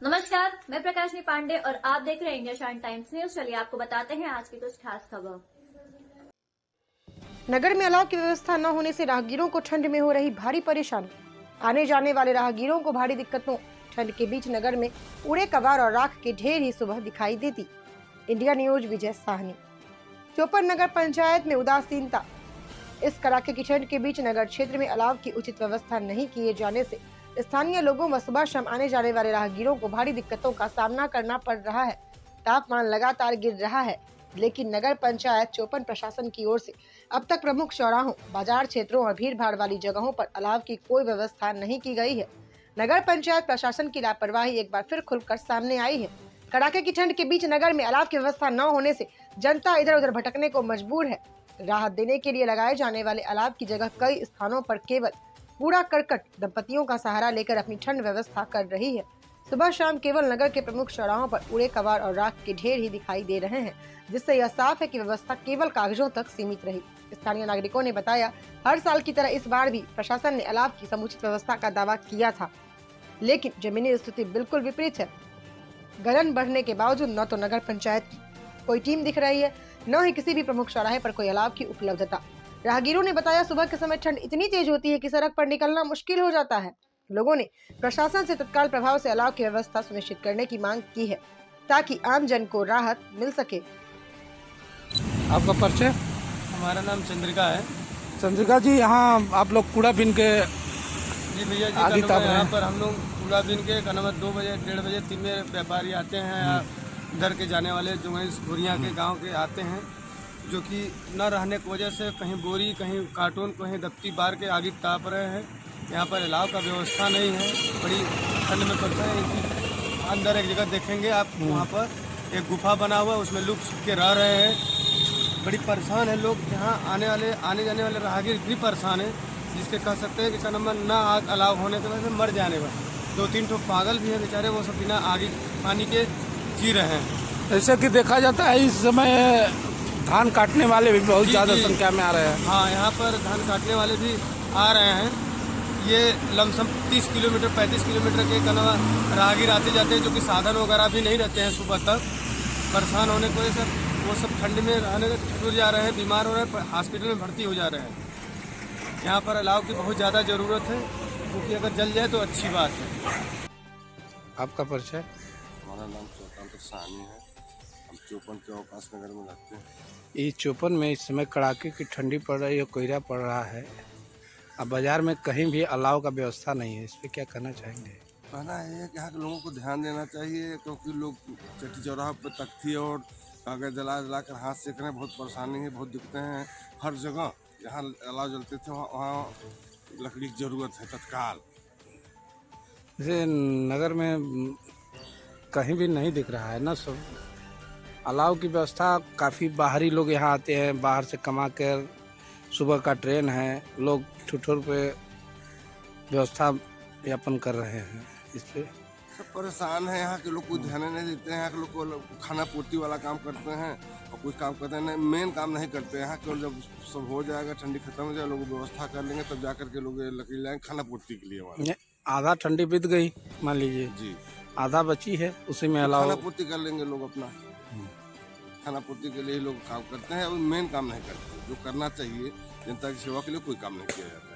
नमस्कार, मैं प्रकाशनी पांडे और आप देख रहे हैं इंडिया शाइन टाइम्स न्यूज। चलिए आपको बताते हैं आज की कुछ खास खबर। नगर में अलाव की व्यवस्था न होने से राहगीरों को ठंड में हो रही भारी परेशानी। आने जाने वाले राहगीरों को भारी दिक्कतों। ठंड के बीच नगर में उड़े कबाड़ और राख के ढेर ही सुबह दिखाई देती। इंडिया न्यूज विजय साहनी। चौपन नगर पंचायत में उदासीनता। इस कड़ाके की ठंड के बीच नगर क्षेत्र में अलाव की उचित व्यवस्था नहीं किए जाने से स्थानीय लोगों व सुबह शाम आने जाने वाले राहगीरों को भारी दिक्कतों का सामना करना पड़ रहा है। तापमान लगातार गिर रहा है, लेकिन नगर पंचायत चौपन प्रशासन की ओर से अब तक प्रमुख चौराहों, बाजार क्षेत्रों और भीड़ भाड़ वाली जगहों पर अलाव की कोई व्यवस्था नहीं की गई है। नगर पंचायत प्रशासन की लापरवाही एक बार फिर खुलकर सामने आई है। कड़ाके की ठंड के बीच नगर में अलाव की व्यवस्था न होने से जनता इधर उधर भटकने को मजबूर है। राहत देने के लिए लगाए जाने वाले अलाव की जगह कई स्थानों पर केवल कूड़ा करकट दंपतियों का सहारा लेकर अपनी ठंड व्यवस्था कर रही है। सुबह शाम केवल नगर के प्रमुख चौराहों पर उड़े कबाड़ और राख के ढेर ही दिखाई दे रहे हैं, जिससे यह साफ है कि व्यवस्था केवल कागजों तक सीमित रही। स्थानीय नागरिकों ने बताया, हर साल की तरह इस बार भी प्रशासन ने अलाव की समुचित व्यवस्था का दावा किया था, लेकिन जमीनी स्थिति बिल्कुल विपरीत है। गलन बढ़ने के बावजूद न तो नगर पंचायत की कोई टीम दिख रही है, न ही किसी भी प्रमुख चौराहे पर कोई अलाव की उपलब्धता। राहगीरों ने बताया, सुबह के समय ठंड इतनी तेज होती है कि सड़क पर निकलना मुश्किल हो जाता है। लोगों ने प्रशासन से तत्काल प्रभाव से अलाव की व्यवस्था सुनिश्चित करने की मांग की है, ताकि आम जन को राहत मिल सके। आपका परिचय? हमारा नाम चंद्रिका है। चंद्रिका जी, यहाँ आप लोग कूड़ा बीन के जी भैया जी, आगे ताप रहे यहाँ हैं। पर हम लोग कूड़ा बीन के कनवा 2 बजे 1:30 बजे 3 बजे व्यापारी आते हैं, इधर के जाने वाले जो है इस घुरिया के गांव के आते हैं, जो कि न रहने की वजह से कहीं बोरी, कहीं कार्टून, कहीं दफ्ती बार के आगे ताप रहे हैं। यहाँ पर अलाव का व्यवस्था नहीं है, बड़ी ठंड में पड़ता है। अंदर एक जगह देखेंगे आप, वहाँ पर एक गुफा बना हुआ है, उसमें लोग छुप के रह रहे हैं। बड़ी परेशान है लोग, यहाँ आने जाने वाले राहगीर इतनी परेशान है, जिसके कह सकते हैं कि क्या नंबर ना आग अलाव होने की वजह से मर जाने पर 2-3 ठो पागल भी हैं बेचारे, वो सब बिना आगे पानी के जी रहे हैं। ऐसे कि देखा जाता है इस समय धान काटने वाले भी बहुत ज़्यादा संख्या में आ रहे हैं। हाँ, यहाँ पर धान काटने वाले भी आ रहे हैं। ये लमसम 30 किलोमीटर 35 किलोमीटर के कनवा राहगीर आते जाते हैं, जो कि साधन वगैरह भी नहीं रहते हैं सुबह तक। परेशान होने की वजह से वो सब ठंड में रहने ठुर जा रहे हैं, बीमार हो रहे हैं, हॉस्पिटल में भर्ती हो जा रहे हैं। यहाँ पर अलाव की बहुत ज़्यादा ज़रूरत है, क्योंकि अगर जल जाए तो अच्छी बात है। आपका परिचय? हमारा नाम स्वतंत्र साहनी है। हम चौपन के अवकाश नगर में रहते हैं। ये चौपन में इस समय कड़ाके की ठंडी पड़ रही है, कोहरा पड़ रहा है। अब बाजार में कहीं भी अलाव का व्यवस्था नहीं है, इस पर क्या कहना चाहेंगे? कहना है कि यहाँ के लोगों को ध्यान देना चाहिए, क्योंकि लोग चट्टी चौराहा पर तख्ती और कागज जला कर हाथ सेक रहे हैं। बहुत परेशानी है, बहुत दिक्कतें हैं। हर जगह जहाँ अलाव जलते थे वहाँ लकड़ी की ज़रूरत है तत्काल। जैसे नगर में कहीं भी नहीं दिख रहा है ना, सब अलाव की व्यवस्था। काफ़ी बाहरी लोग यहाँ आते हैं, बाहर से कमा कर, सुबह का ट्रेन है, लोग ठुठुर पे व्यवस्था यापन कर रहे हैं। इस पे सब परेशान है। यहाँ के लोग कोई ध्यान नहीं देते हैं। यहाँ के लोग को खाना पूर्ति वाला काम करते हैं और कुछ काम करते हैं, मेन काम नहीं करते हैं। यहाँ केवल जब सब हो जाएगा, ठंडी खत्म हो जाए, लोग व्यवस्था कर लेंगे, तब जाकर के लोग लकड़ी लाएंगे खाना पूर्ति के लिए। हमारे आधा ठंडी बीत गई, मान लीजिए जी, आधा बची है, उसी में अलाव खाना पूर्ति कर लेंगे लोग अपना। खाना पूर्ति के लिए लोग काम करते हैं और मेन काम नहीं करते। जो करना चाहिए जनता की सेवा के लिए कोई काम नहीं किया जाता।